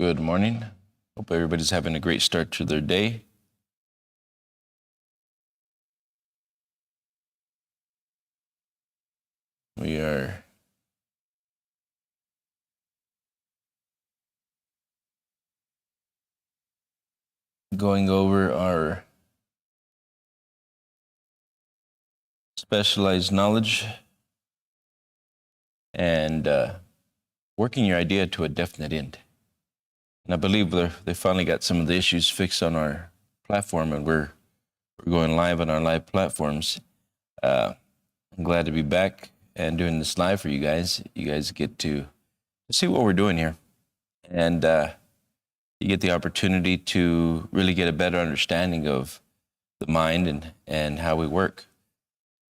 Good morning. Hope everybody's having a great start to their day. We are going over our specialized knowledge and working your idea to a definite end. And I believe they finally got some of the issues fixed on our platform, and we're going live on our live platforms. I'm glad to be back and doing this live for you guys. You guys get to see what we're doing here, and you get the opportunity to really get a better understanding of the mind and how we work.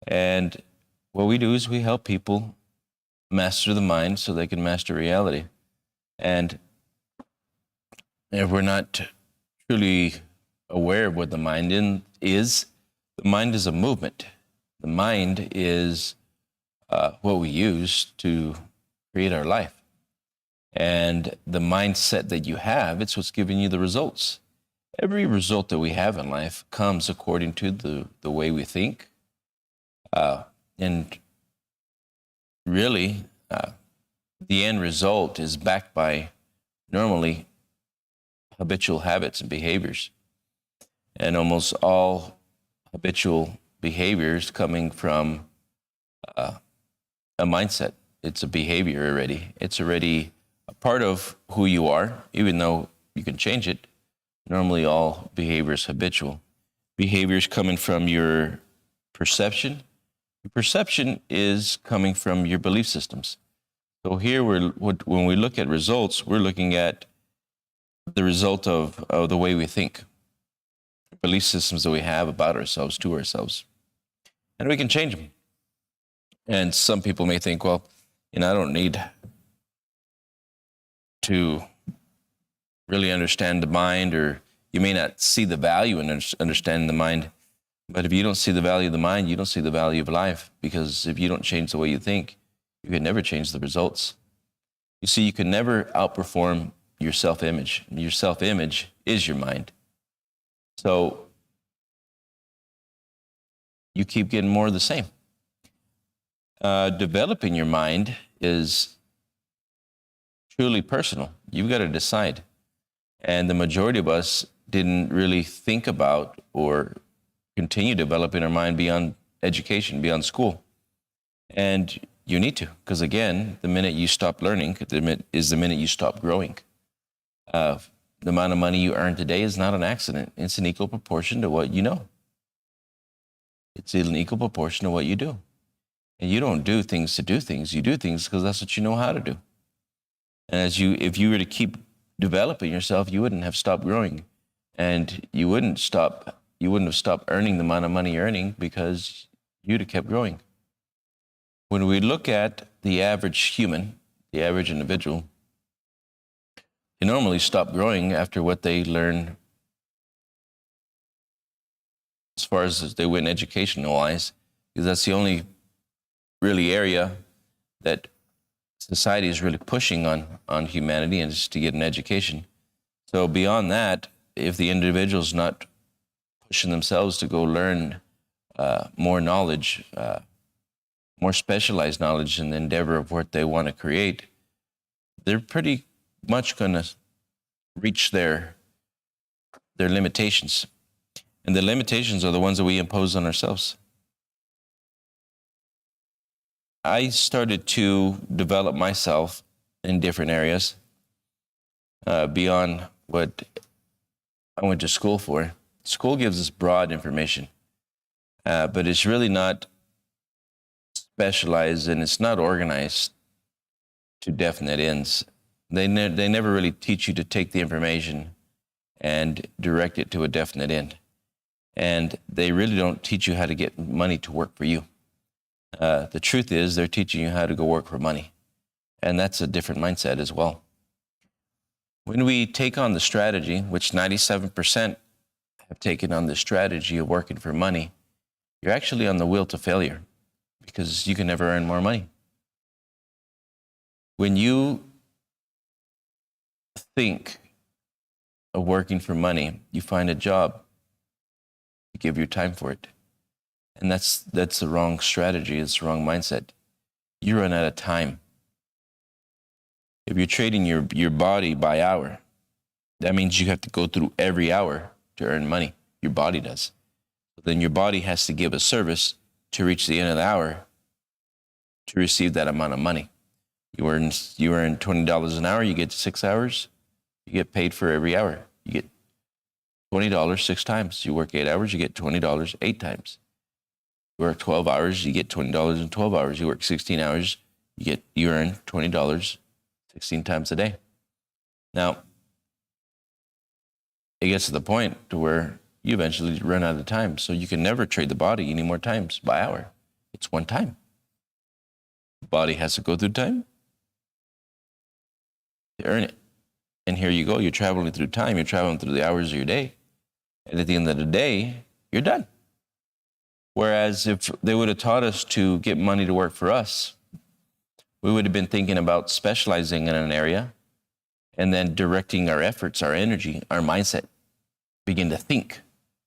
And what we do is we help people master the mind so they can master reality. And if we're not truly aware of what the mind is, the mind is a movement. The mind is what we use to create our life. And the mindset that you have, it's what's giving you the results. Every result that we have in life comes according to the way we think. And really, the end result is backed by normally habitual habits and behaviors. And almost all habitual behaviors coming from a mindset. It's a behavior already. It's already a part of who you are, even though you can change it. Normally all behavior is habitual. Behavior is coming from your perception. Your perception is coming from your belief systems. So here, when we look at results, we're looking at the result of the way we think, belief systems that we have about ourselves, to ourselves. And we can change them. And some people may think, well, I don't need to really understand the mind, or you may not see the value in understanding the mind. But if you don't see the value of the mind, you don't see the value of life, because if you don't change the way you think, you can never change the results. You see, you can never outperform your self-image. Your self-image is your mind. So you keep getting more of the same. Developing your mind is truly personal. You've got to decide. And the majority of us didn't really think about or continue developing our mind beyond education, beyond school. And you need to, because again, the minute you stop learning is the minute you stop growing. The amount of money you earn today is not an accident. It's an equal proportion to what you know. It's an equal proportion to what you do. And you don't do things to do things. You do things because that's what you know how to do. And if you were to keep developing yourself, you wouldn't have stopped growing. And you wouldn't have stopped earning the amount of money you're earning, because you'd have kept growing. When we look at the average human, the average individual, they normally stop growing after what they learn as far as they went educational-wise, because that's the only really area that society is really pushing on humanity, and is to get an education. So beyond that, if the individual's not pushing themselves to go learn more knowledge, more specialized knowledge in the endeavor of what they want to create, they're pretty much going to reach their limitations. And the limitations are the ones that we impose on ourselves. I started to develop myself in different areas beyond what I went to school for. School gives us broad information, but it's really not specialized, and it's not organized to definite ends. They never really teach you to take the information and direct it to a definite end. And they really don't teach you how to get money to work for you. The truth is, they're teaching you how to go work for money. And that's a different mindset as well. When we take on the strategy, which 97% have taken on the strategy of working for money, you're actually on the wheel to failure, because you can never earn more money. When you think of working for money, you find a job, you give your time for it. And that's the wrong strategy. It's the wrong mindset. You run out of time. If you're trading your body by hour, that means you have to go through every hour to earn money. Your body does. Then your body has to give a service to reach the end of the hour to receive that amount of money. You earn $20 an hour, you get 6 hours, you get paid for every hour. You get $20 6 times. You work 8 hours, you get $20 8 times. You work 12 hours, you get $20 in 12 hours. You work 16 hours, you earn $20 16 times a day. Now, it gets to the point to where you eventually run out of time. So you can never trade the body any more times by hour. It's one time. The body has to go through time to earn it. And here you go. You're traveling through time. You're traveling through the hours of your day. And at the end of the day, you're done. Whereas if they would have taught us to get money to work for us, we would have been thinking about specializing in an area and then directing our efforts, our energy, our mindset, begin to think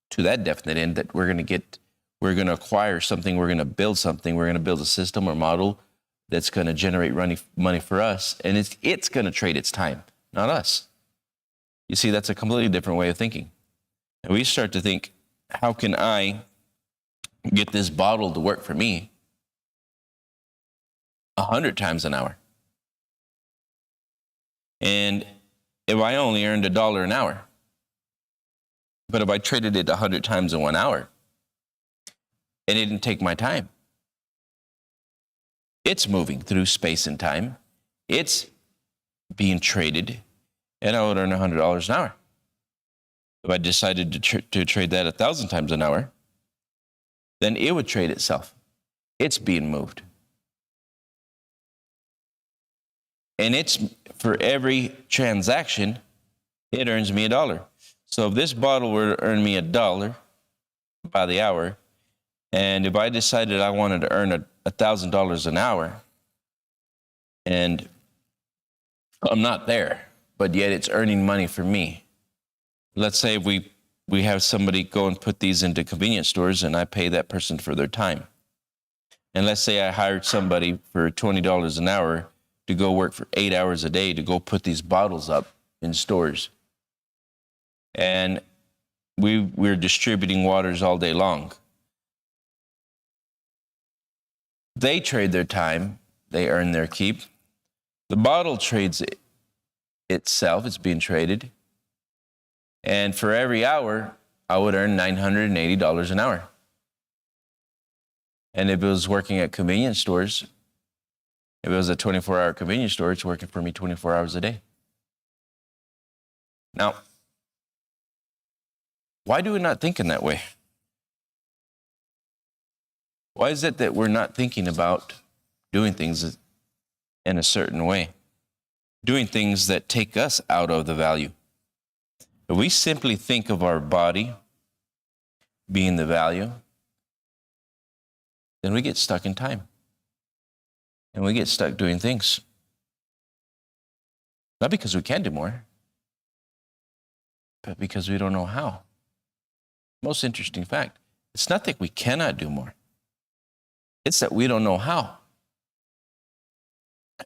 to that definite end that we're going to acquire something, we're going to build something, we're going to build a system or model that's going to generate money for us, and it's going to trade its time, not us. You see, that's a completely different way of thinking. And we start to think, how can I get this bottle to work for me 100 times an hour? And if I only earned $1 an hour, but if I traded it 100 times in 1 hour, and it didn't take my time, it's moving through space and time. It's being traded, and I would earn $100 an hour. If I decided to trade that 1,000 times an hour, then it would trade itself. It's being moved. And it's for every transaction, it earns me $1. So if this bottle were to earn me $1 by the hour, and if I decided I wanted to earn $1,000 an hour, and I'm not there, but yet it's earning money for me. Let's say we have somebody go and put these into convenience stores, and I pay that person for their time. And let's say I hired somebody for $20 an hour to go work for 8 hours a day to go put these bottles up in stores. And we're distributing waters all day long. They trade their time. They earn their keep. The bottle trades itself. It's being traded. And for every hour, I would earn $980 an hour. And if it was working at convenience stores, if it was a 24-hour convenience store, it's working for me 24 hours a day. Now, why do we not think in that way? Why is it that we're not thinking about doing things in a certain way? Doing things that take us out of the value. If we simply think of our body being the value, then we get stuck in time. And we get stuck doing things. Not because we can do more, but because we don't know how. Most interesting fact, it's not that we cannot do more. It's that we don't know how.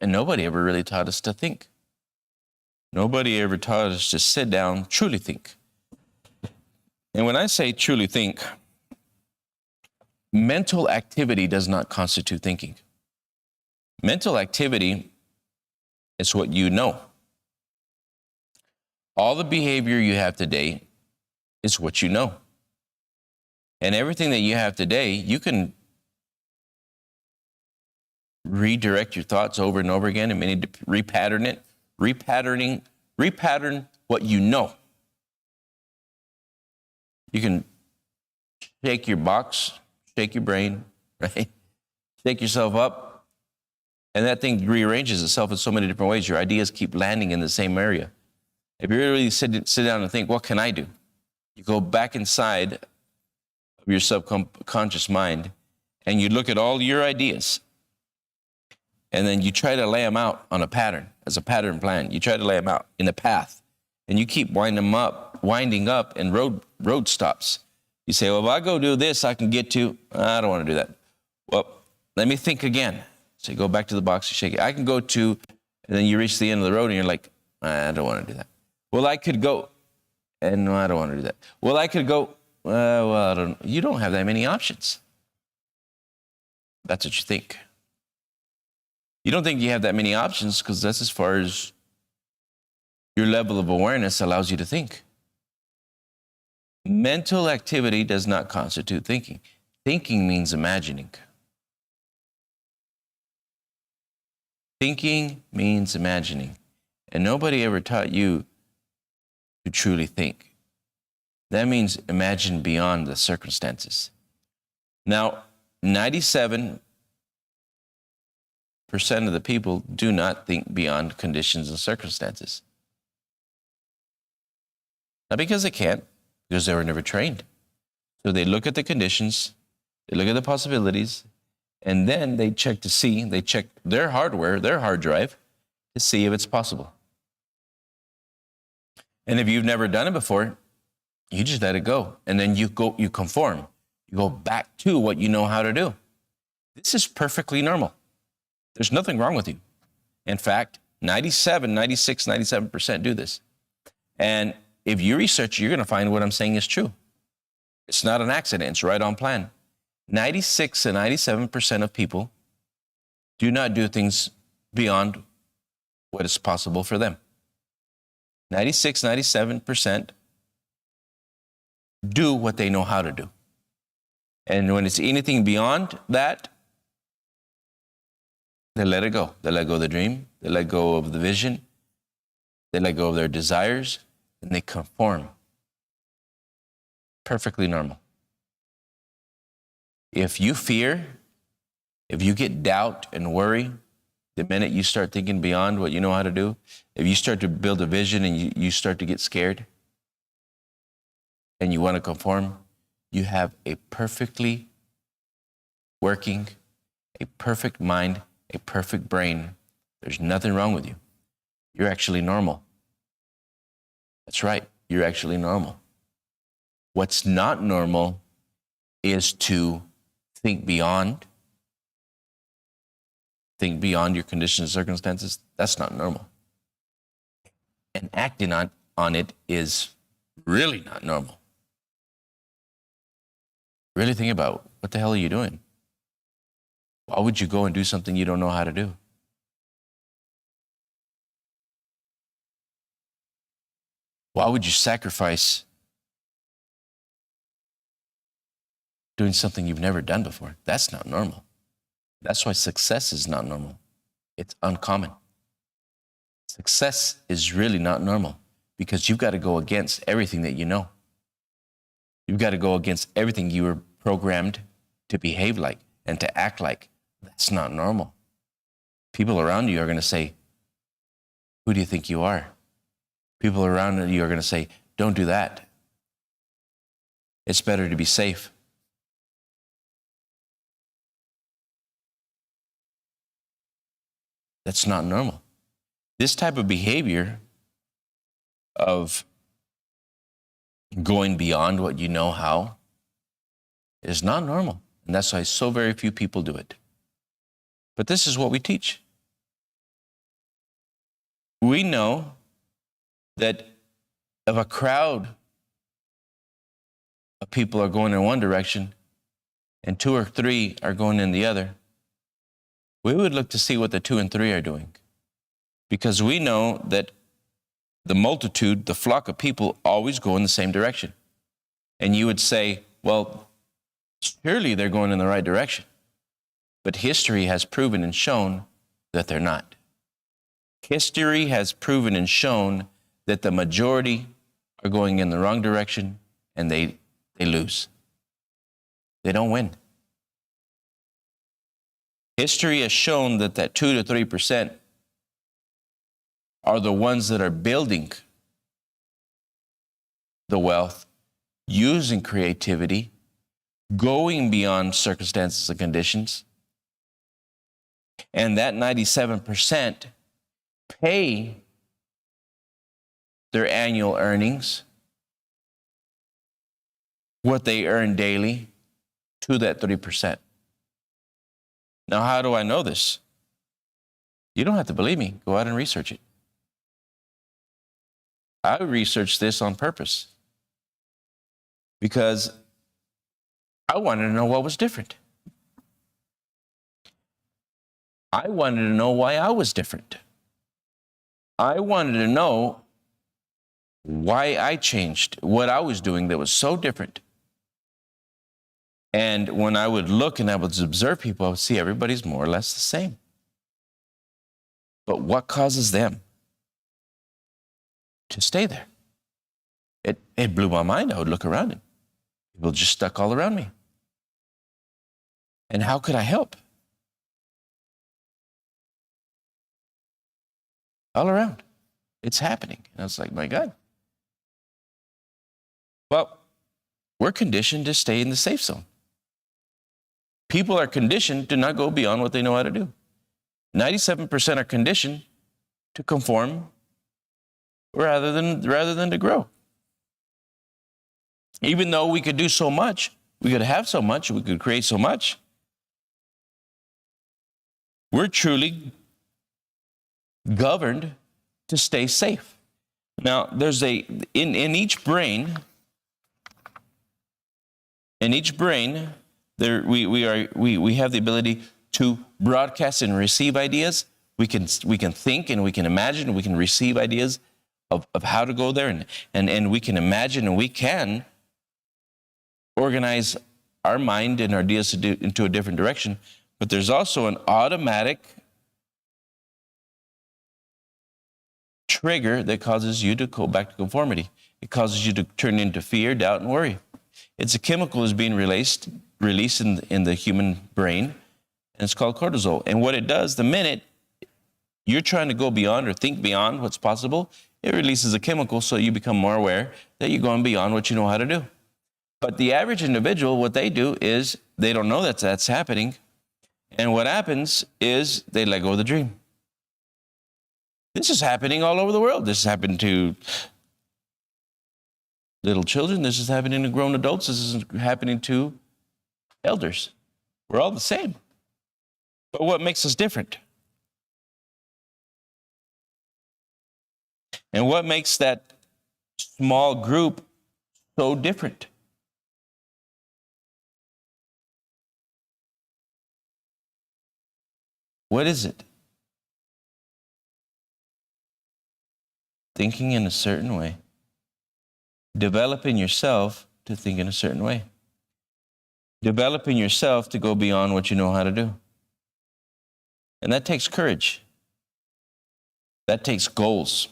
And nobody ever really taught us to think. Nobody ever taught us to sit down, truly think. And when I say truly think, mental activity does not constitute thinking. Mental activity is what you know. All the behavior you have today is what you know. And everything that you have today, you can redirect your thoughts over and over again and repattern it, repattern what you know. You can shake your box, shake your brain, right? Shake yourself up. And that thing rearranges itself in so many different ways. Your ideas keep landing in the same area. If you really sit down and think, what can I do? You go back inside of your subconscious mind and you look at all your ideas. And then you try to lay them out on a pattern, as a pattern plan. You try to lay them out in a path. and you keep winding up in road stops. You say, well, if I go do this, I can get to, I don't want to do that. Well, let me think again. So you go back to the box, you shake it. I can go to, and then you reach the end of the road and you're like, I don't want to do that. Well, I could go, and no, I don't want to do that. Well, I could go, well, I don't. You don't have that many options. That's what you think. You don't think you have that many options because that's as far as your level of awareness allows you to think. Mental activity does not constitute thinking. Thinking means imagining. Thinking means imagining. And nobody ever taught you to truly think. That means imagine beyond the circumstances. Now, 97% of the people do not think beyond conditions and circumstances. Not because they can't, because they were never trained. So they look at the conditions, they look at the possibilities, and then they check their hardware, their hard drive, to see if it's possible. And if you've never done it before, you just let it go. And then you conform. You go back to what you know how to do. This is perfectly normal. There's nothing wrong with you. In fact, 97% do this. And if you research, you're going to find what I'm saying is true. It's not an accident. It's right on plan. 96 and 97% of people do not do things beyond what is possible for them. 96, 97% do what they know how to do. And when it's anything beyond that, they let it go. They let go of the dream. They let go of the vision. They let go of their desires, and they conform. Perfectly normal. If you fear, if you get doubt and worry, the minute you start thinking beyond what you know how to do, if you start to build a vision and you start to get scared and you want to conform, you have a perfectly working, a perfect mind, a perfect brain. There's nothing wrong with you. You're actually normal. That's right. You're actually normal. What's not normal is to think beyond your conditions and circumstances. That's not normal. And acting on it is really not normal. Really think about, what the hell are you doing? Why would you go and do something you don't know how to do? Why would you sacrifice doing something you've never done before? That's not normal. That's why success is not normal. It's uncommon. Success is really not normal because you've got to go against everything that you know. You've got to go against everything you were programmed to behave like and to act like. That's not normal. People around you are going to say, who do you think you are? People around you are going to say, don't do that. It's better to be safe. That's not normal. This type of behavior of going beyond what you know how is not normal. And that's why so very few people do it. But this is what we teach. We know that if a crowd of people are going in one direction and 2 or 3 are going in the other, we would look to see what the 2 and 3 are doing. Because we know that the multitude, the flock of people, always go in the same direction. And you would say, well, surely they're going in the right direction. But history has proven and shown that they're not. History has proven and shown that the majority are going in the wrong direction and they lose. They don't win. History has shown that 2 to 3% are the ones that are building the wealth, using creativity, going beyond circumstances and conditions. And that 97% pay their annual earnings, what they earn daily, to that 3%. Now, how do I know this? You don't have to believe me. Go out and research it. I researched this on purpose because I wanted to know what was different. I wanted to know why I was different. I wanted to know why I changed, what I was doing that was so different. And when I would look and I would observe people, I would see everybody's more or less the same. But what causes them to stay there? It blew my mind. I would look around and people just stuck all around me. And how could I help? All around. It's happening. And I was like, my God. Well, we're conditioned to stay in the safe zone. People are conditioned to not go beyond what they know how to do. 97% are conditioned to conform rather than to grow. Even though we could do so much, we could have so much, we could create so much, we're truly governed to stay safe. Now, there's in each brain, there we have the ability to broadcast and receive ideas. We can think and we can imagine and we can receive ideas of how to go there, and we can imagine and we can organize our mind and our ideas into a different direction. But there's also an automatic trigger that causes you to go back to conformity. It causes you to turn into fear, doubt, and worry. It's a chemical that's being released in the human brain, and it's called cortisol. And what it does, the minute you're trying to go beyond or think beyond what's possible, it releases a chemical so you become more aware that you're going beyond what you know how to do. But the average individual, what they do is they don't know that's happening. And what happens is they let go of the dream. This is happening all over the world. This has happened to little children. This is happening to grown adults. This is happening to elders. We're all the same. But what makes us different? And what makes that small group so different? What is it? Thinking in a certain way. Developing yourself to think in a certain way. Developing yourself to go beyond what you know how to do. And that takes courage. That takes goals.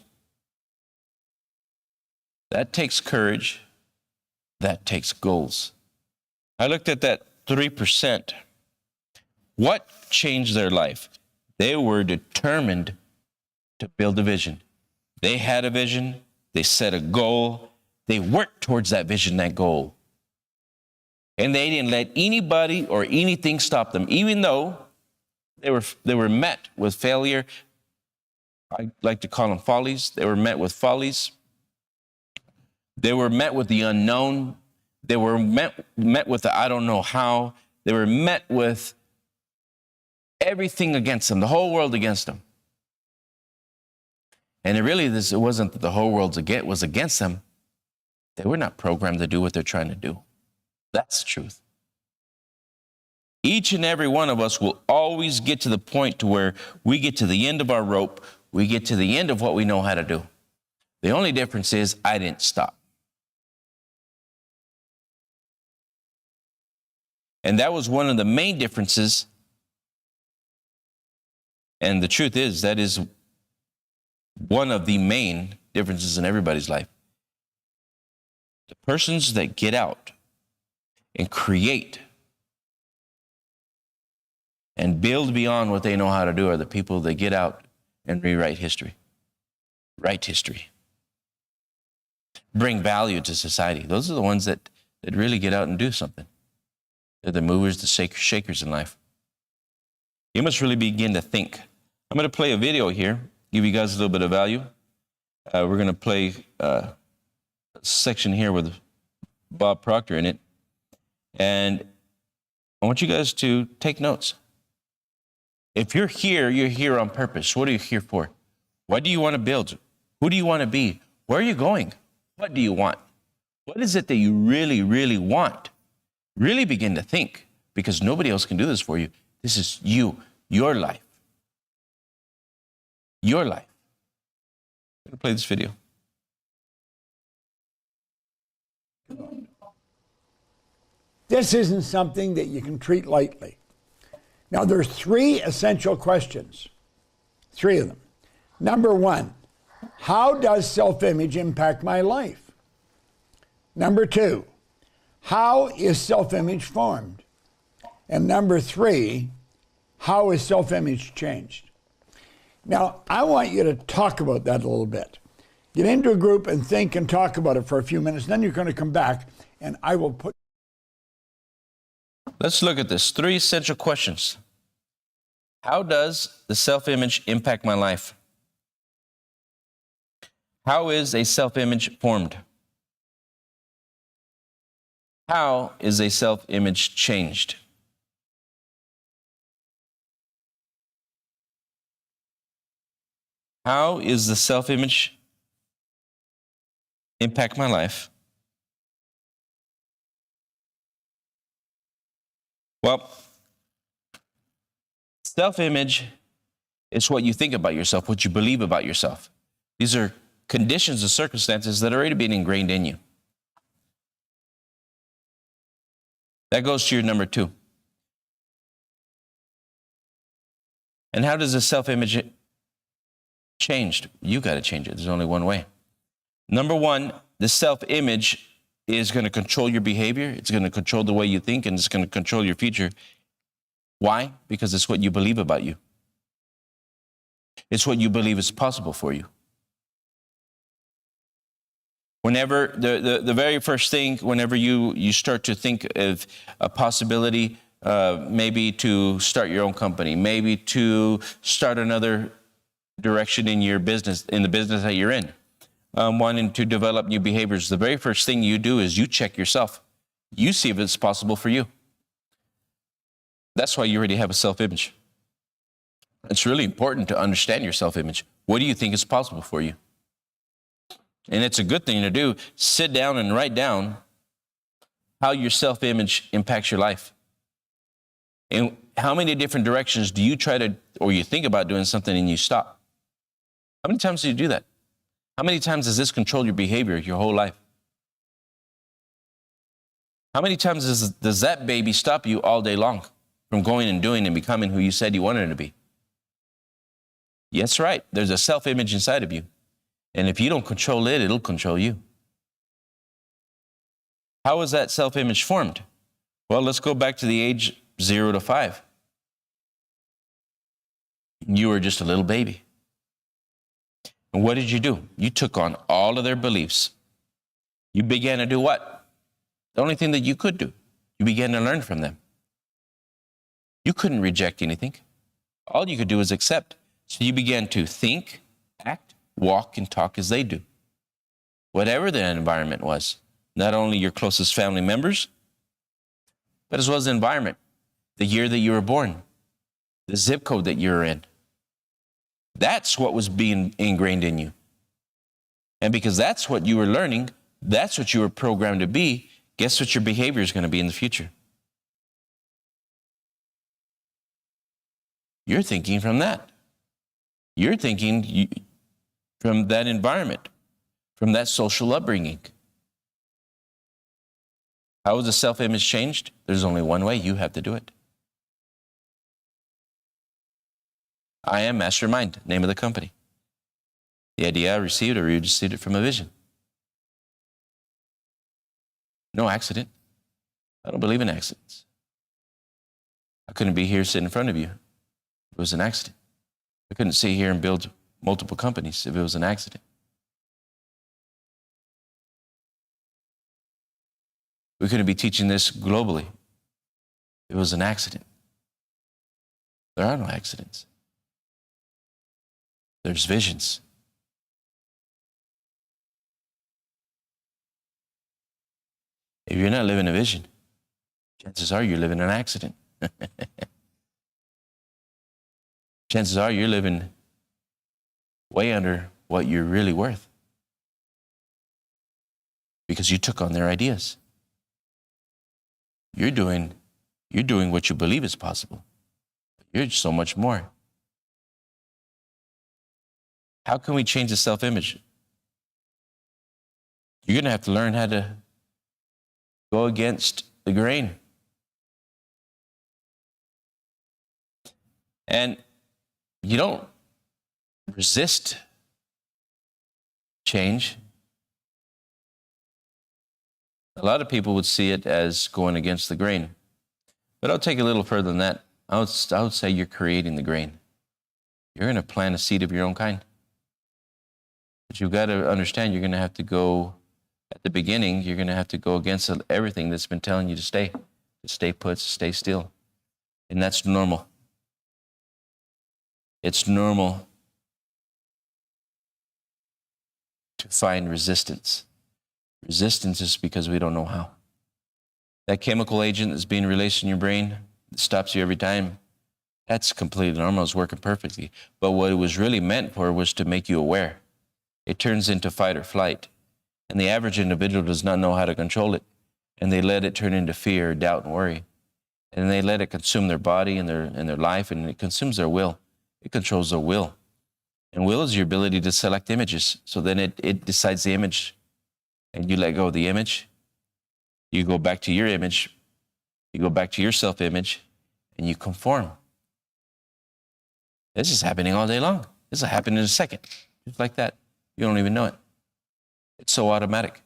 That takes courage. That takes goals. I looked at that 3%. What changed their life? They were determined to build a vision. They had a vision. They set a goal. They worked towards that vision, that goal. And they didn't let anybody or anything stop them, even though they were met with failure. I like to call them follies. They were met with follies. They were met with the unknown. They were met with the I don't know how. They were met with everything against them, the whole world against them. And it wasn't that the whole world was against them. They were not programmed to do what they're trying to do. That's the truth. Each and every one of us will always get to the point to where we get to the end of our rope. We get to the end of what we know how to do. The only difference is I didn't stop. And that was one of the main differences. And the truth is, that is one of the main differences in everybody's life. The persons that get out and create and build beyond what they know how to do are the people that get out and rewrite history. Write history. Bring value to society. Those are the ones that really get out and do something. They're the movers, the shakers in life. You must really begin to think. I'm going to play a video here, give you guys a little bit of value. We're going to play a section here with Bob Proctor in it. And I want you guys to take notes. If you're here on purpose. What are you here for? What do you want to build? Who do you want to be? Where are you going? What do you want? What is it that you really, really want? Really begin to think, because nobody else can do this for you. This is you, your life. Your life. I'm going to play this video. This isn't something that you can treat lightly. Now, there's 3 essential questions. 3 of them. Number 1, how does self-image impact my life? Number 2, how is self-image formed? And number 3, how is self-image changed? Now, I want you to talk about that a little bit. Get into a group and think and talk about it for a few minutes. Then you're going to come back, and I will put... Let's look at this. 3 essential questions. How does the self-image impact my life? How is a self-image formed? How is a self-image changed? How is the self-image impact my life? Well, self-image is what you think about yourself, what you believe about yourself. These are conditions and circumstances that are already been ingrained in you. That goes to your number 2. And how does the self-image changed? You got to change it. There's only one way. Number 1, the self-image is going to control your behavior. It's going to control the way you think, and it's going to control your future. Why? Because it's what you believe about you. It's what you believe is possible for you. Whenever, the very first thing, whenever you start to think of a possibility, maybe to start your own company, maybe to start another direction in your business, in the business that you're in, wanting to develop new behaviors, the very first thing you do is you check yourself. You see if it's possible for you. That's why you already have a self-image. It's really important to understand your self-image. What do you think is possible for you? And it's a good thing to do. Sit down and write down how your self-image impacts your life. And how many different directions do you try to, or you think about doing something and you stop? How many times do you do that? How many times does this control your behavior your whole life? How many times does that baby stop you all day long from going and doing and becoming who you said you wanted to be? Yes, right. There's a self-image inside of you. And if you don't control it, it'll control you. How is that self-image formed? Well, let's go back to the age 0 to 5. You were just a little baby. And what did you do? You took on all of their beliefs. You began to do what? The only thing that you could do. You began to learn from them. You couldn't reject anything. All you could do was accept. So you began to think, act, walk, and talk as they do. Whatever the environment was. Not only your closest family members, but as well as the environment. The year that you were born. The zip code that you were in. That's what was being ingrained in you. And because that's what you were learning, that's what you were programmed to be, guess what your behavior is going to be in the future? You're thinking from that. You're thinking from that environment, from that social upbringing. How is the self-image changed? There's only one way. You have to do it. I am Mastermind, name of the company. The idea I received it from a vision. No accident. I don't believe in accidents. I couldn't be here sitting in front of you. It was an accident. I couldn't sit here and build multiple companies if it was an accident. We couldn't be teaching this globally if it was an accident. There are no accidents. There's visions. If you're not living a vision, chances are you're living an accident. Chances are you're living way under what you're really worth because you took on their ideas. You're doing what you believe is possible. You're so much more. How can we change the self-image? You're going to have to learn how to go against the grain. And you don't resist change. A lot of people would see it as going against the grain. But I'll take it a little further than that. I would say you're creating the grain. You're going to plant a seed of your own kind. But you've got to understand you're going to have to go, at the beginning, you're going to have to go against everything that's been telling you to stay put, to stay still. And that's normal. It's normal to find resistance. Resistance is because we don't know how. That chemical agent that's being released in your brain that stops you every time, that's completely normal. It's working perfectly. But what it was really meant for was to make you aware. It turns into fight or flight. And the average individual does not know how to control it. And they let it turn into fear, doubt, and worry. And they let it consume their body and their life, and it consumes their will. It controls their will. And will is your ability to select images. So then it decides the image. And you let go of the image. You go back to your image. You go back to your self-image. And you conform. This is happening all day long. This will happen in a second. Just like that. You don't even know it. It's so automatic.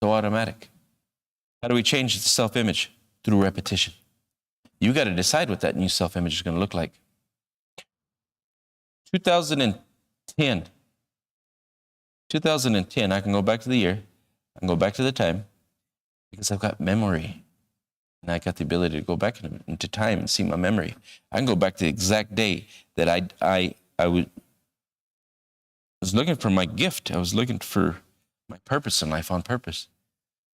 So automatic. How do we change the self-image? Through repetition. You got to decide what that new self-image is going to look like. 2010, I can go back to the year. I can go back to the time because I've got memory. And I got the ability to go back into time and see my memory. I can go back to the exact day that I was looking for my gift. I was looking for my purpose in life on purpose.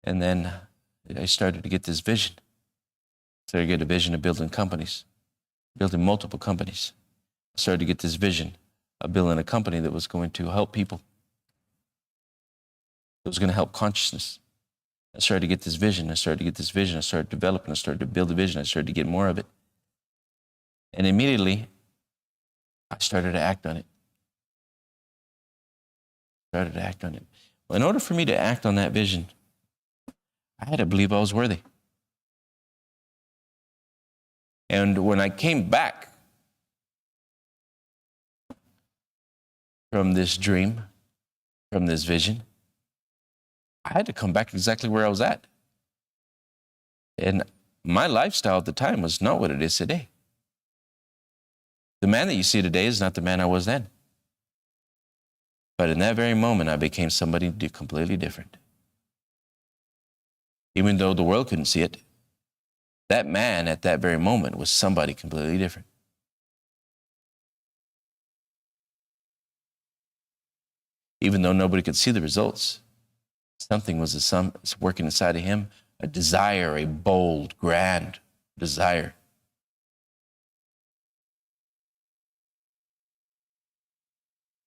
And then I started to get this vision. Started to get a vision of building companies, building multiple companies. I started to get this vision of building a company that was going to help people. It was going to help consciousness. I started to get this vision. I started developing. I started to build a vision. I started to get more of it. And immediately, I started to act on it. Well, in order for me to act on that vision, I had to believe I was worthy. And when I came back from this dream, from this vision, I had to come back exactly where I was at. And my lifestyle at the time was not what it is today. The man that you see today is not the man I was then. But in that very moment, I became somebody completely different. Even though the world couldn't see it, that man at that very moment was somebody completely different. Even though nobody could see the results, something was working inside of him, a desire, a bold, grand desire.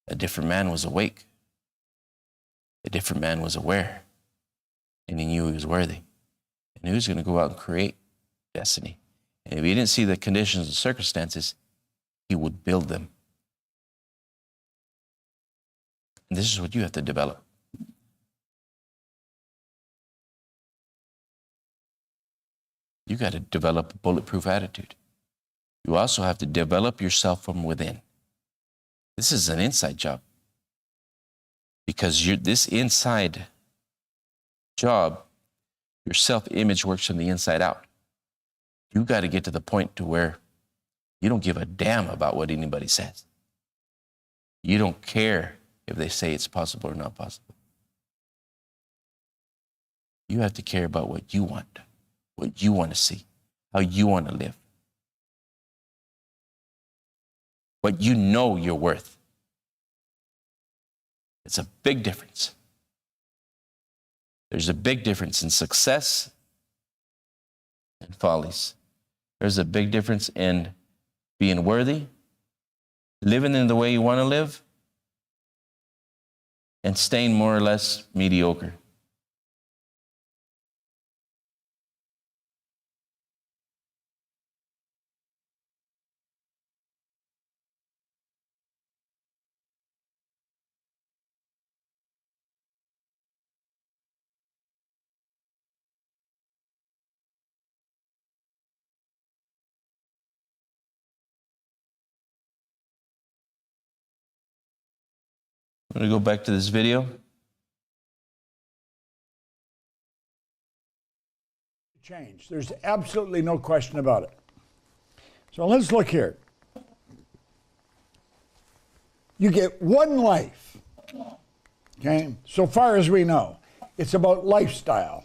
A different man was awake. A different man was aware. And he knew he was worthy. And he was going to go out and create destiny. And if he didn't see the conditions and circumstances, he would build them. And this is what you have to develop. You got to develop a bulletproof attitude. You also have to develop yourself from within. This is an inside job. Because this inside job, your self-image works from the inside out. You got to get to the point to where you don't give a damn about what anybody says. You don't care if they say it's possible or not possible. You have to care about what you want to see, how you want to live, what you know you're worth. It's a big difference. There's a big difference in success and follies. There's a big difference in being worthy, living in the way you want to live, and staying more or less mediocre. I'm going to go back to this video. Change. There's absolutely no question about it. So let's look here. You get one life, okay? So far as we know, it's about lifestyle.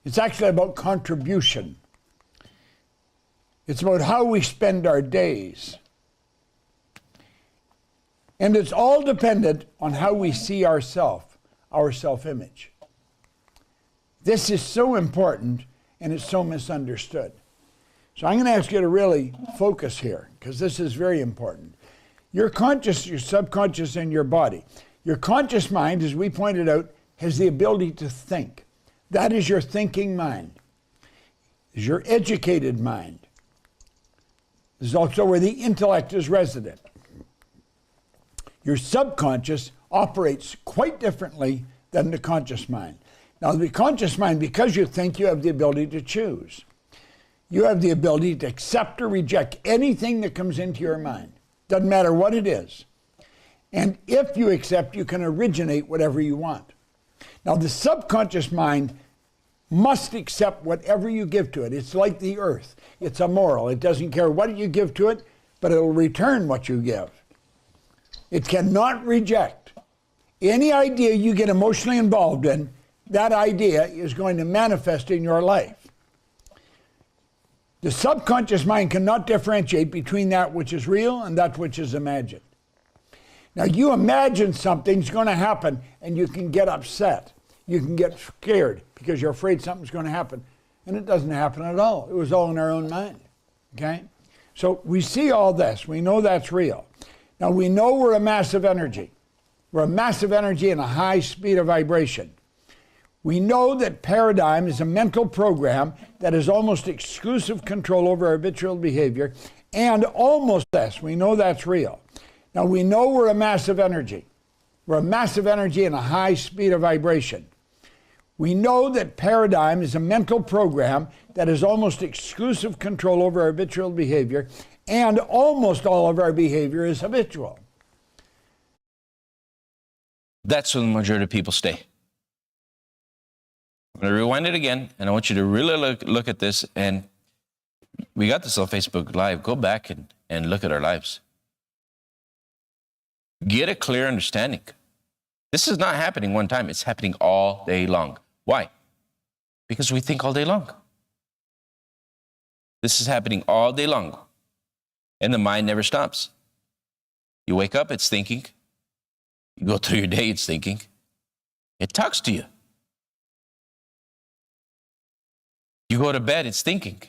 It's actually about contribution. It's about how we spend our days. And it's all dependent on how we see ourselves, our self-image. This is so important, and it's so misunderstood. So I'm going to ask you to really focus here, because this is very important. Your conscious, your subconscious, and your body. Your conscious mind, as we pointed out, has the ability to think. That is your thinking mind. Is your educated mind. This is also where the intellect is resident. Your subconscious operates quite differently than the conscious mind. Now, the conscious mind, because you think, you have the ability to choose. You have the ability to accept or reject anything that comes into your mind. Doesn't matter what it is. And if you accept, you can originate whatever you want. Now, the subconscious mind must accept whatever you give to it. It's like the earth. It's immoral. It doesn't care what you give to it, but it'll return what you give. It cannot reject. Any idea you get emotionally involved in, that idea is going to manifest in your life. The subconscious mind cannot differentiate between that which is real and that which is imagined. Now, you imagine something's going to happen, and you can get upset. You can get scared because you're afraid something's going to happen. And it doesn't happen at all. It was all in our own mind. Okay? So we see all this. We know that's real. Now, we know we're a massive energy. We're a massive energy and a high speed of vibration. We know that paradigm is a mental program that has almost exclusive control over our habitual behavior, and almost this. We know that's real. Now, we know we're a massive energy. We're a massive energy and a high speed of vibration. We know that paradigm is a mental program that has almost exclusive control over our habitual behavior, and almost all of our behavior is habitual. That's where the majority of people stay. I'm going to rewind it again, and I want you to really look at this. And we got this on Facebook Live. Go back and look at our lives. Get a clear understanding. This is not happening one time. It's happening all day long. Why? Because we think all day long. This is happening all day long. And the mind never stops. You wake up, it's thinking. You go through your day, it's thinking. It talks to you. You go to bed, it's thinking.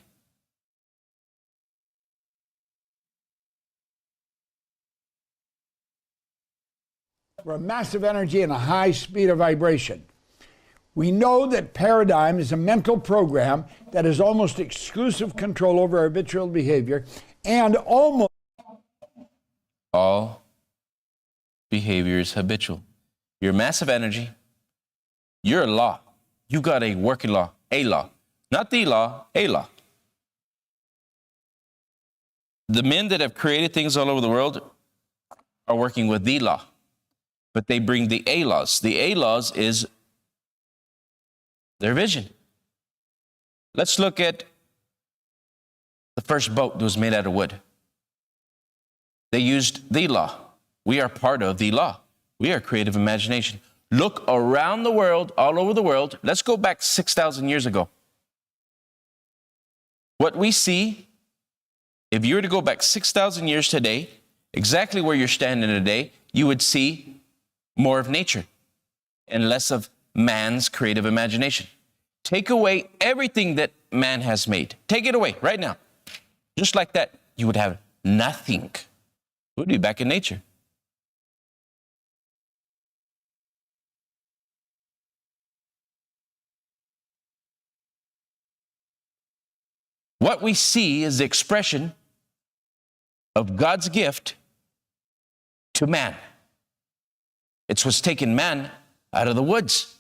We're a massive energy and a high speed of vibration. We know that paradigm is a mental program that has almost exclusive control over our habitual behavior, and almost all behavior is habitual. You're a massive energy. You're a law. You got a working law, a law. Not the law, a law. The men that have created things all over the world are working with the law, but they bring the A laws. The A laws is their vision. Let's look at the first boat that was made out of wood. They used the law. We are part of the law. We are creative imagination. Look around the world, all over the world. Let's go back 6,000 years ago. What we see, if you were to go back 6,000 years today, exactly where you're standing today, you would see more of nature and less of man's creative imagination. Take away everything that man has made. Take it away right now. Just like that, you would have nothing. We'd be back in nature. What we see is the expression of God's gift to man. It's what's taken man out of the woods.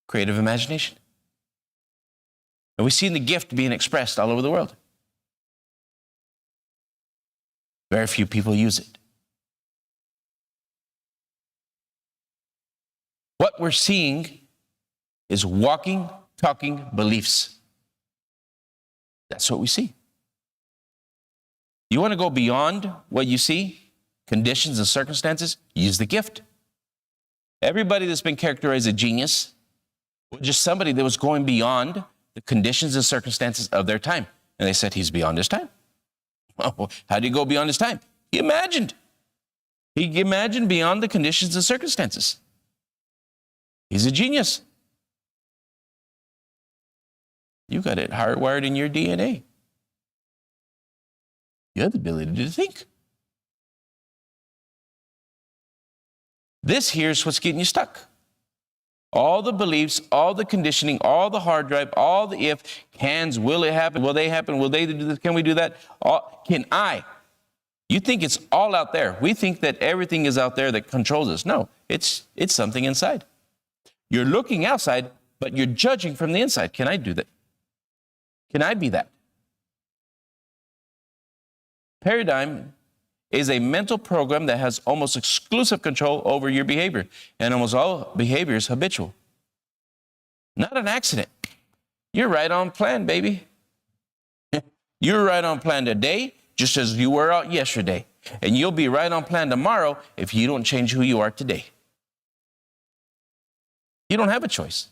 Creative imagination. And we've seen the gift being expressed all over the world. Very few people use it. What we're seeing is walking, talking beliefs. That's what we see. You want to go beyond what you see, conditions and circumstances, use the gift. Everybody that's been characterized as a genius was just somebody that was going beyond the conditions and circumstances of their time. And they said, he's beyond his time. Well, how do you go beyond his time? He imagined. He imagined beyond the conditions and circumstances. He's a genius. You got it hardwired in your DNA. You have the ability to think. This here's what's getting you stuck. All the beliefs, all the conditioning, all the hard drive, all the if, cans, will it happen, will they happen, will they do this, can we do that? Can I? You think it's all out there. We think that everything is out there that controls us. No, it's something inside. You're looking outside, but you're judging from the inside. Can I do that? Can I be that? Paradigm is a mental program that has almost exclusive control over your behavior. And almost all behavior is habitual. Not an accident. You're right on plan, baby. You're right on plan today, just as you were out yesterday. And you'll be right on plan tomorrow if you don't change who you are today. You don't have a choice.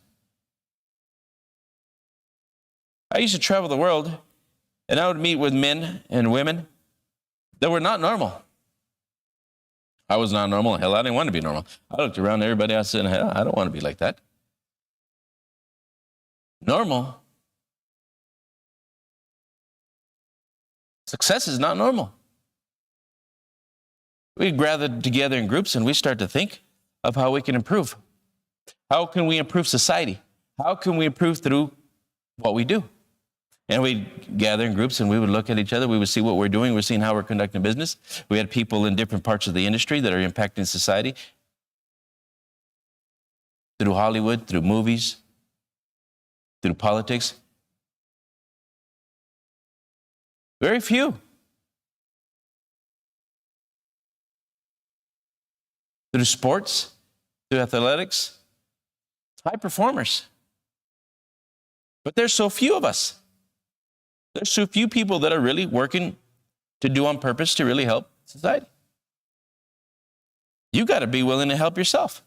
I used to travel the world, and I would meet with men and women that were not normal. I was not normal. Hell, I didn't want to be normal. I looked around at everybody else and said, hell, I don't want to be like that. Normal. Success is not normal. We gather together in groups and we start to think of how we can improve. How can we improve society? How can we improve through what we do? And we'd gather in groups and we would look at each other. We would see what we're doing. We're seeing how we're conducting business. We had people in different parts of the industry that are impacting society through Hollywood, through movies, through politics. Very few. Through sports, through athletics, high performers. But there's so few of us. There's so few people that are really working to do on purpose to really help society. You got to be willing to help yourself.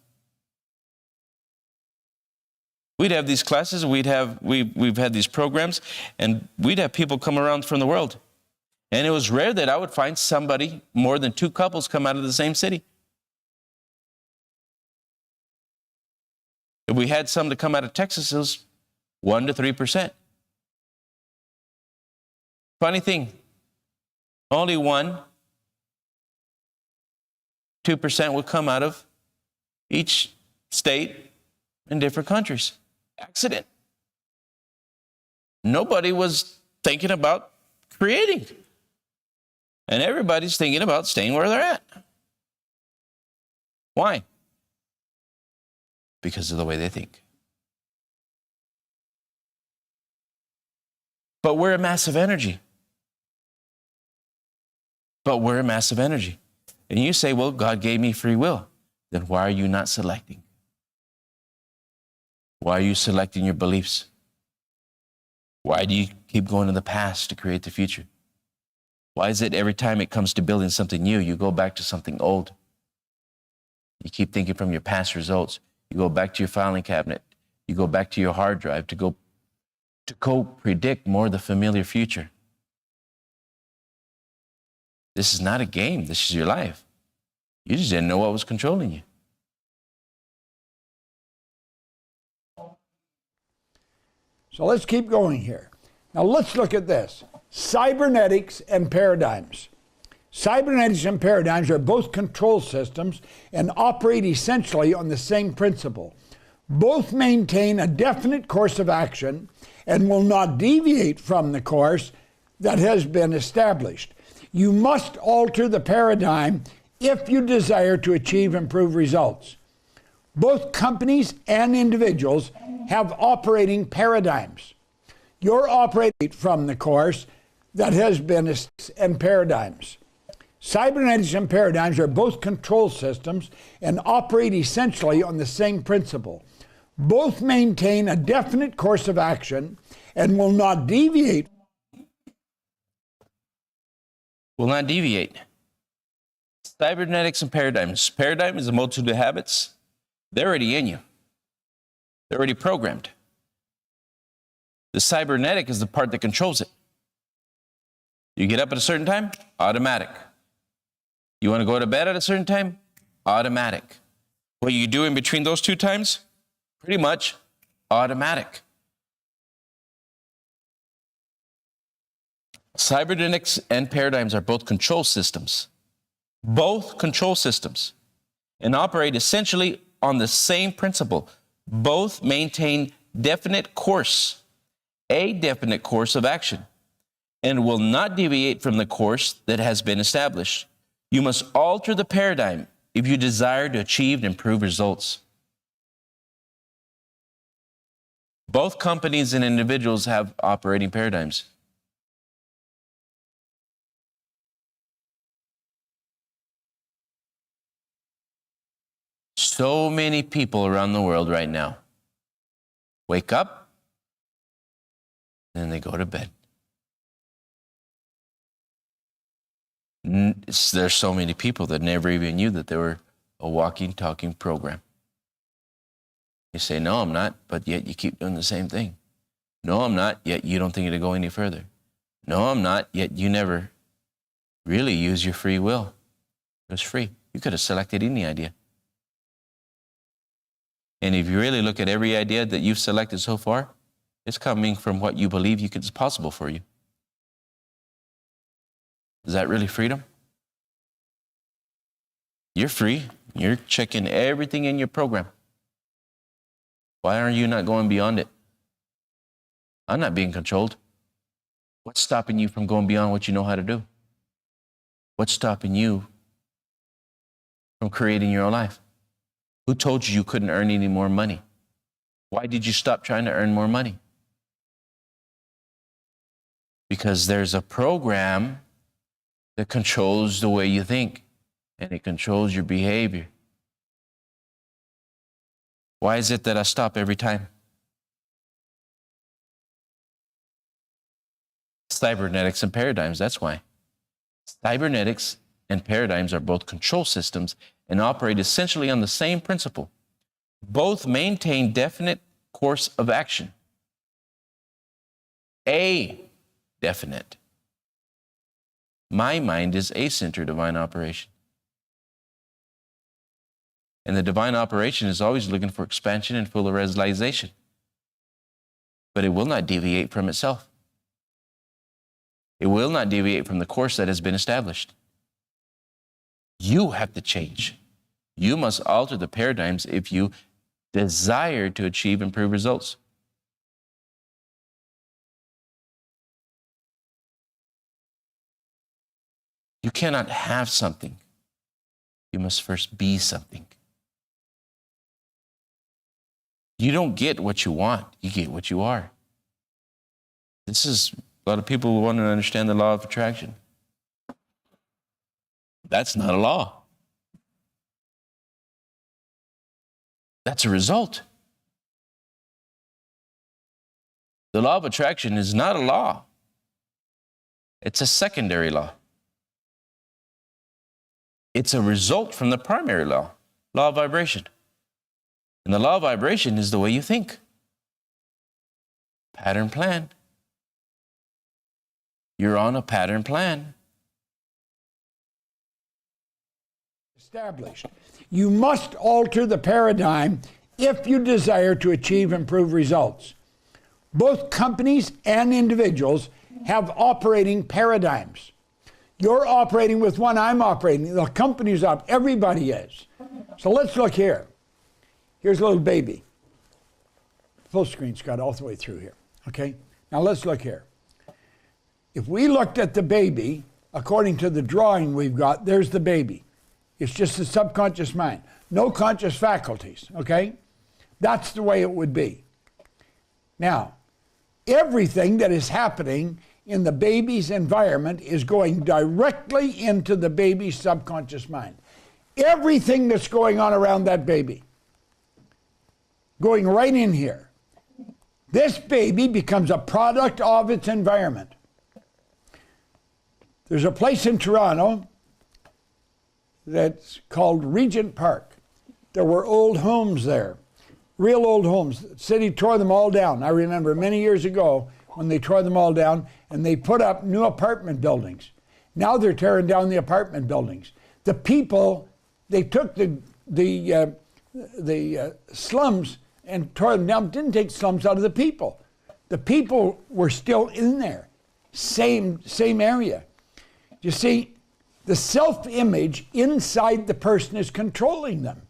We'd have these classes, we've had these programs, and we'd have people come around from the world. And it was rare that I would find somebody, more than two couples, come out of the same city. If we had some to come out of Texas, it was 1 to 3%. Funny thing, only 1, 2% would come out of each state in different countries. Accident. Nobody was thinking about creating. And everybody's thinking about staying where they're at. Why? Because of the way they think. But we're a massive energy. And you say, well, God gave me free will. Then why are you not selecting? Why are you selecting your beliefs? Why do you keep going to the past to create the future? Why is it every time it comes to building something new, you go back to something old? You keep thinking from your past results. You go back to your filing cabinet. You go back to your hard drive to go predict more of the familiar future. This is not a game. This is your life. You just didn't know what was controlling you. So let's keep going here. Now let's look at this. Cybernetics and paradigms. Cybernetics and paradigms are both control systems and operate essentially on the same principle. Both maintain a definite course of action and will not deviate from the course that has been established. You must alter the paradigm if you desire to achieve improved results. Both companies and individuals have operating paradigms. You're operating from the course that has been and paradigms. Cybernetics and paradigms are both control systems and operate essentially on the same principle. Both maintain a definite course of action and will not deviate. Will not deviate. Cybernetics and paradigms. Paradigm is a multitude of habits. They're already in you. They're already programmed. The cybernetic is the part that controls it. You get up at a certain time, automatic. You want to go to bed at a certain time, automatic. What you do in between those two times, pretty much automatic. Cybernetics and paradigms are both control systems. Both control systems. And operate essentially on the same principle. Both maintain definite course, a definite course of action, and will not deviate from the course that has been established. You must alter the paradigm if you desire to achieve and improve results. Both companies and individuals have operating paradigms. So many people around the world right now wake up and then they go to bed. There's so many people that never even knew that they were a walking, talking program. You say, no, I'm not, but yet you keep doing the same thing. No, I'm not, yet you don't think it'll go any further. No, I'm not, yet you never really use your free will. It was free. You could have selected any idea. And if you really look at every idea that you've selected so far, it's coming from what you believe is possible for you. Is that really freedom? You're free. You're checking everything in your program. Why are you not going beyond it? I'm not being controlled. What's stopping you from going beyond what you know how to do? What's stopping you from creating your own life? Who told you you couldn't earn any more money? Why did you stop trying to earn more money? Because there's a program that controls the way you think, and it controls your behavior. Why is it that I stop every time? Cybernetics and paradigms, that's why. Cybernetics and paradigms are both control systems and operate essentially on the same principle. Both maintain definite course of action. A definite. My mind is a-centered divine operation. And the divine operation is always looking for expansion and full realization. But it will not deviate from itself. It will not deviate from the course that has been established. You have to change. You must alter the paradigms if you desire to achieve improved results. You cannot have something. You must first be something. You don't get what you want. You get what you are. This is a lot of people who want to understand the law of attraction. That's not a law. That's a result. The law of attraction is not a law. It's a secondary law. It's a result from the primary law, law of vibration. And the law of vibration is the way you think. Pattern plan. You're on a pattern plan. Established. You must alter the paradigm if you desire to achieve improved results. Both companies and individuals have operating paradigms. You're operating with one, I'm operating. The company's up, everybody is. So let's look here. Here's a little baby. Full screen, Scott, all the way through here. Okay? Now let's look here. If we looked at the baby, according to the drawing we've got, there's the baby. It's just the subconscious mind. No conscious faculties, okay? That's the way it would be. Now, everything that is happening in the baby's environment is going directly into the baby's subconscious mind. Everything that's going on around that baby, going right in here. This baby becomes a product of its environment. There's a place in Toronto that's called Regent Park. There were old homes there, real old homes. The city tore them all down. I remember many years ago when they tore them all down and they put up new apartment buildings. Now they're tearing down the apartment buildings. The people, they took the slums and tore them down. Didn't take slums out of the people. The people were still in there, same area. You see, the self-image inside the person is controlling them.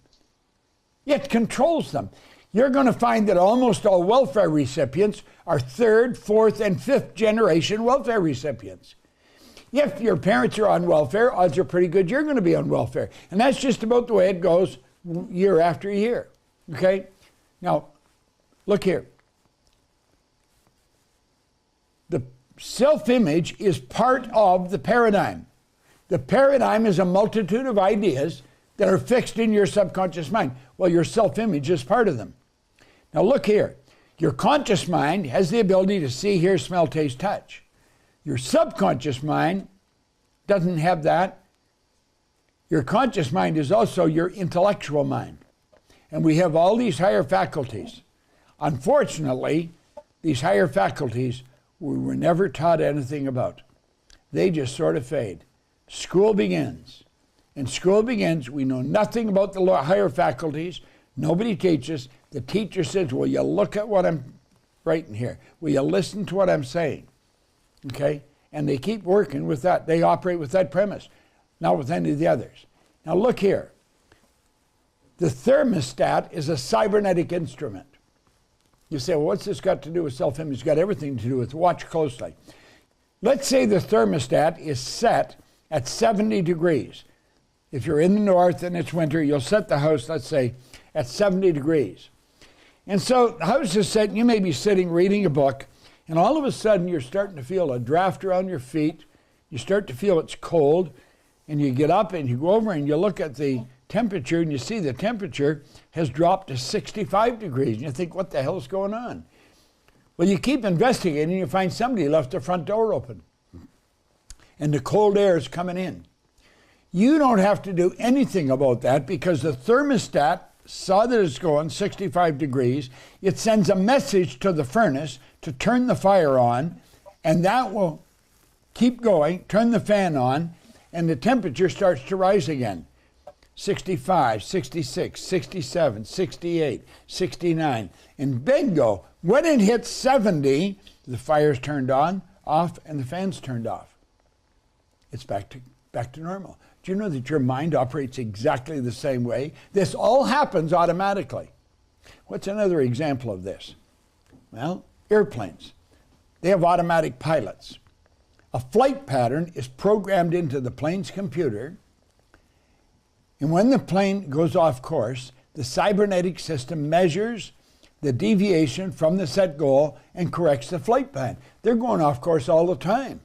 It controls them. You're going to find that almost all welfare recipients are third, fourth, and fifth generation welfare recipients. If your parents are on welfare, odds are pretty good you're going to be on welfare. And that's just about the way it goes year after year. Okay? Now, look here. The self-image is part of the paradigm. The paradigm is a multitude of ideas that are fixed in your subconscious mind. Well, your self-image is part of them. Now look here. Your conscious mind has the ability to see, hear, smell, taste, touch. Your subconscious mind doesn't have that. Your conscious mind is also your intellectual mind. And we have all these higher faculties. Unfortunately, these higher faculties we were never taught anything about. They just sort of fade. School begins. And school begins, we know nothing about the higher faculties. Nobody teaches. The teacher says, will you look at what I'm writing here? Will you listen to what I'm saying? Okay? And they keep working with that. They operate with that premise, not with any of the others. Now look here. The thermostat is a cybernetic instrument. You say, well, what's this got to do with self-image? It's got everything to do with, watch closely. Let's say the thermostat is set at 70 degrees. If you're in the north and it's winter, you'll set the house, let's say, at 70 degrees. And so the house is set, and you may be sitting reading a book, and all of a sudden you're starting to feel a draft around your feet. You start to feel it's cold, and you get up and you go over and you look at the temperature, and you see the temperature has dropped to 65 degrees. And you think, what the hell's going on? Well, you keep investigating, and you find somebody left the front door open, and the cold air is coming in. You don't have to do anything about that because the thermostat saw that it's going 65 degrees. It sends a message to the furnace to turn the fire on, and that will keep going, turn the fan on, and the temperature starts to rise again. 65, 66, 67, 68, 69. And bingo, when it hits 70, the fire's turned on, off, and the fan's turned off. It's back to normal. Do you know that your mind operates exactly the same way? This all happens automatically. What's another example of this? Well, airplanes. They have automatic pilots. A flight pattern is programmed into the plane's computer, and when the plane goes off course, the cybernetic system measures the deviation from the set goal and corrects the flight plan. They're going off course all the time.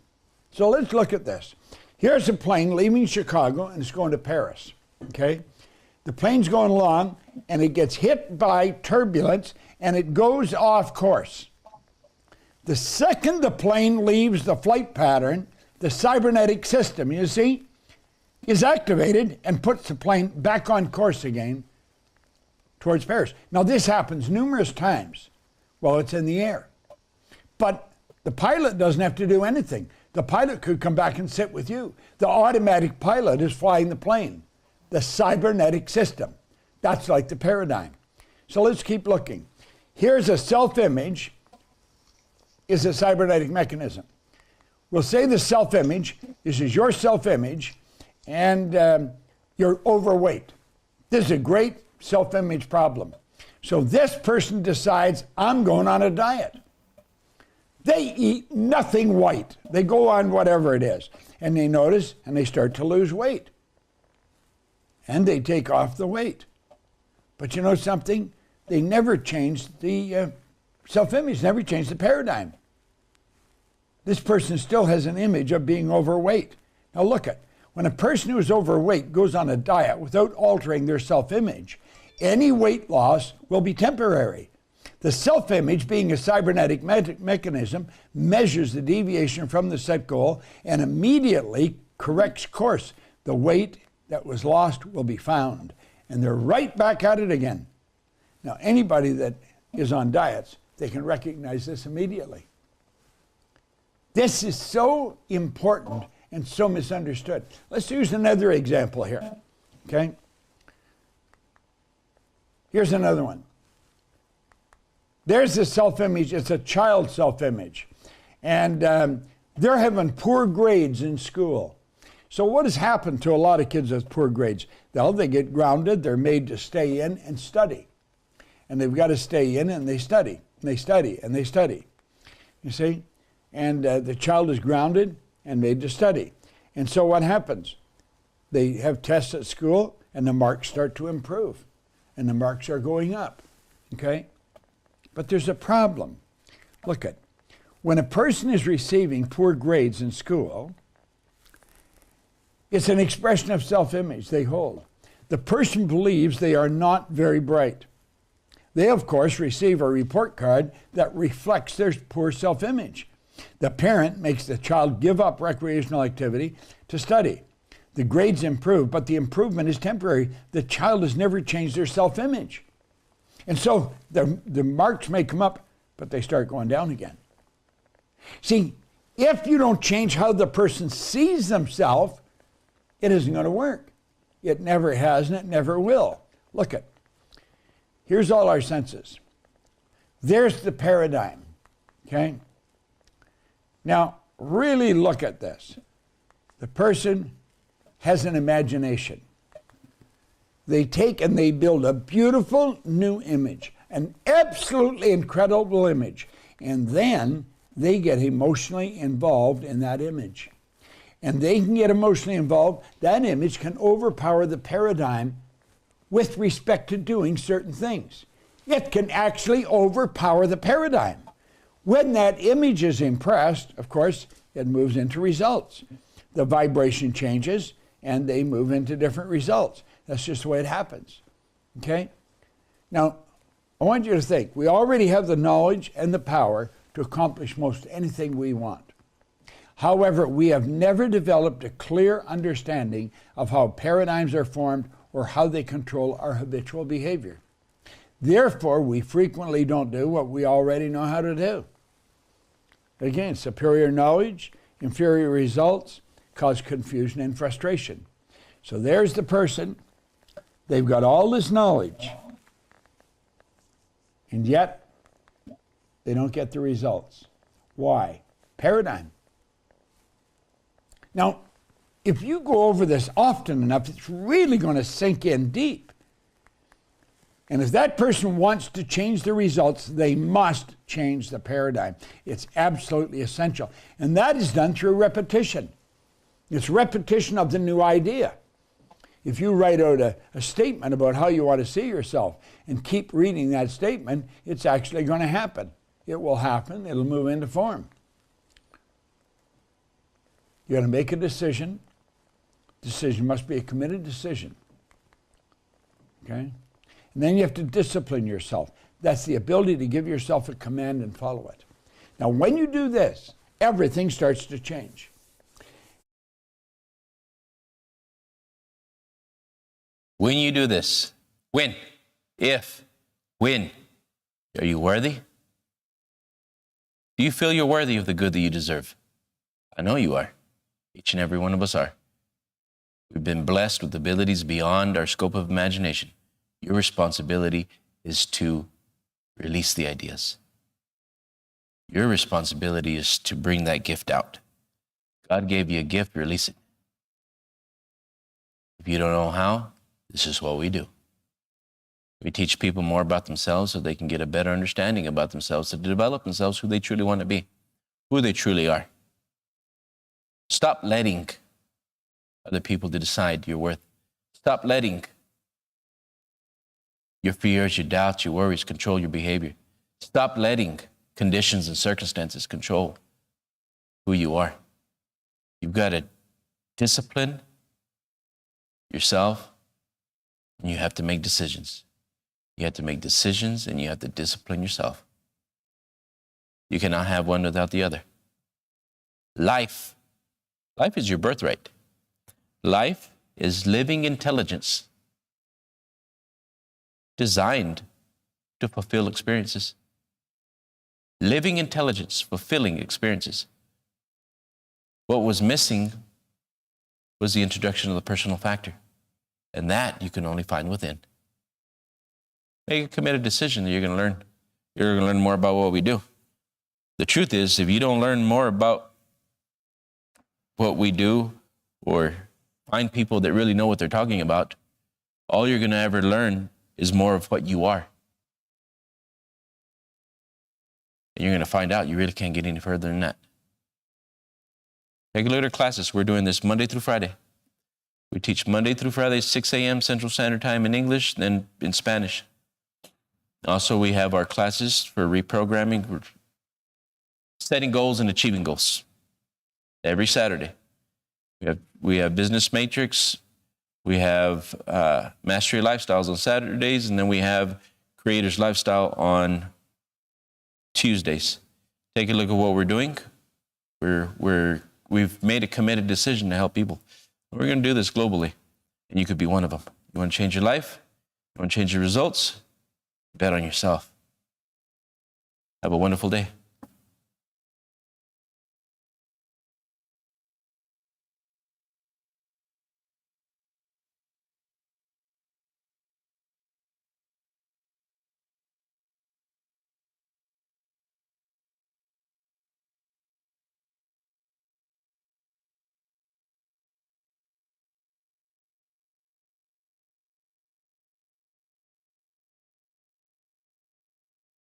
So let's look at this. Here's a plane leaving Chicago, and it's going to Paris, okay? The plane's going along, and it gets hit by turbulence, and it goes off course. The second the plane leaves the flight pattern, the cybernetic system, you see, is activated and puts the plane back on course again towards Paris. Now, this happens numerous times while it's in the air. But the pilot doesn't have to do anything. The pilot could come back and sit with you. The automatic pilot is flying the plane. The cybernetic system. That's like the paradigm. So let's keep looking. Here's a self-image is a cybernetic mechanism. We'll say the self-image, this is your self-image, and you're overweight. This is a great self-image problem. So this person decides, I'm going on a diet. They eat nothing white. They go on whatever it is. And they notice, and they start to lose weight. And they take off the weight. But you know something? They never changed the self-image, never changed the paradigm. This person still has an image of being overweight. Now look at, when a person who is overweight goes on a diet without altering their self-image, any weight loss will be temporary. The self-image, being a cybernetic mechanism, measures the deviation from the set goal and immediately corrects course. The weight that was lost will be found, and they're right back at it again. Now, anybody that is on diets, they can recognize this immediately. This is so important and so misunderstood. Let's use another example here, okay? Here's another one. There's the self-image. It's a child self-image. And they're having poor grades in school. So what has happened to a lot of kids with poor grades? Well, they get grounded. They're made to stay in and study. And they've got to stay in and they study. And they study and they study. You see? And the child is grounded and made to study. And so what happens? They have tests at school and the marks start to improve. And the marks are going up. Okay? But there's a problem. Look at, when a person is receiving poor grades in school, it's an expression of self-image they hold. The person believes they are not very bright. They, of course, receive a report card that reflects their poor self-image. The parent makes the child give up recreational activity to study. The grades improve, but the improvement is temporary. The child has never changed their self-image. And so the marks may come up, but they start going down again. See, if you don't change how the person sees themselves, it isn't going to work. It never has and it never will. Look at, here's all our senses. There's the paradigm, okay? Now, really look at this. The person has an imagination. They take and they build a beautiful new image, an absolutely incredible image, and then they get emotionally involved in that image. And they can get emotionally involved. That image can overpower the paradigm with respect to doing certain things. It can actually overpower the paradigm. When that image is impressed, of course, it moves into results. The vibration changes, and they move into different results. That's just the way it happens, okay? Now, I want you to think, we already have the knowledge and the power to accomplish most anything we want. However, we have never developed a clear understanding of how paradigms are formed or how they control our habitual behavior. Therefore, we frequently don't do what we already know how to do. Again, superior knowledge, inferior results cause confusion and frustration. So there's the person. They've got all this knowledge, and yet they don't get the results. Why? Paradigm. Now, if you go over this often enough, it's really going to sink in deep. And if that person wants to change the results, they must change the paradigm. It's absolutely essential. And that is done through repetition. It's repetition of the new idea. If you write out a statement about how you want to see yourself and keep reading that statement, it's actually going to happen. It will happen. It'll move into form. You're going to make a decision. Decision must be a committed decision. Okay? And then you have to discipline yourself. That's the ability to give yourself a command and follow it. Now, when you do this, everything starts to change. When you do this, when, if, when, are you worthy? Do you feel you're worthy of the good that you deserve? I know you are. Each and every one of us are. We've been blessed with abilities beyond our scope of imagination. Your responsibility is to release the ideas. Your responsibility is to bring that gift out. God gave you a gift, release it. If you don't know how, this is what we do. We teach people more about themselves so they can get a better understanding about themselves, to develop themselves who they truly want to be, who they truly are. Stop letting other people to decide your worth. Stop letting your fears, your doubts, your worries control your behavior. Stop letting conditions and circumstances control who you are. You've got to discipline yourself, and you have to make decisions. You have to make decisions, and you have to discipline yourself. You cannot have one without the other. Life is your birthright. Life is living intelligence designed to fulfill experiences. Living intelligence, fulfilling experiences. What was missing was the introduction of the personal factor. And that you can only find within. Make a committed decision that you're going to learn. You're going to learn more about what we do. The truth is, if you don't learn more about what we do or find people that really know what they're talking about, all you're going to ever learn is more of what you are. And you're going to find out you really can't get any further than that. Take a look at our classes. We're doing this Monday through Friday. We teach Monday through Friday, 6 a.m. Central Standard Time in English, then in Spanish. Also, we have our classes for reprogramming, setting goals and achieving goals. Every Saturday. We have Business Matrix. We have Mastery Lifestyles on Saturdays, and then we have Creator's Lifestyle on Tuesdays. Take a look at what we're doing. We've made a committed decision to help people. We're going to do this globally, and you could be one of them. You want to change your life? You want to change your results? Bet on yourself. Have a wonderful day.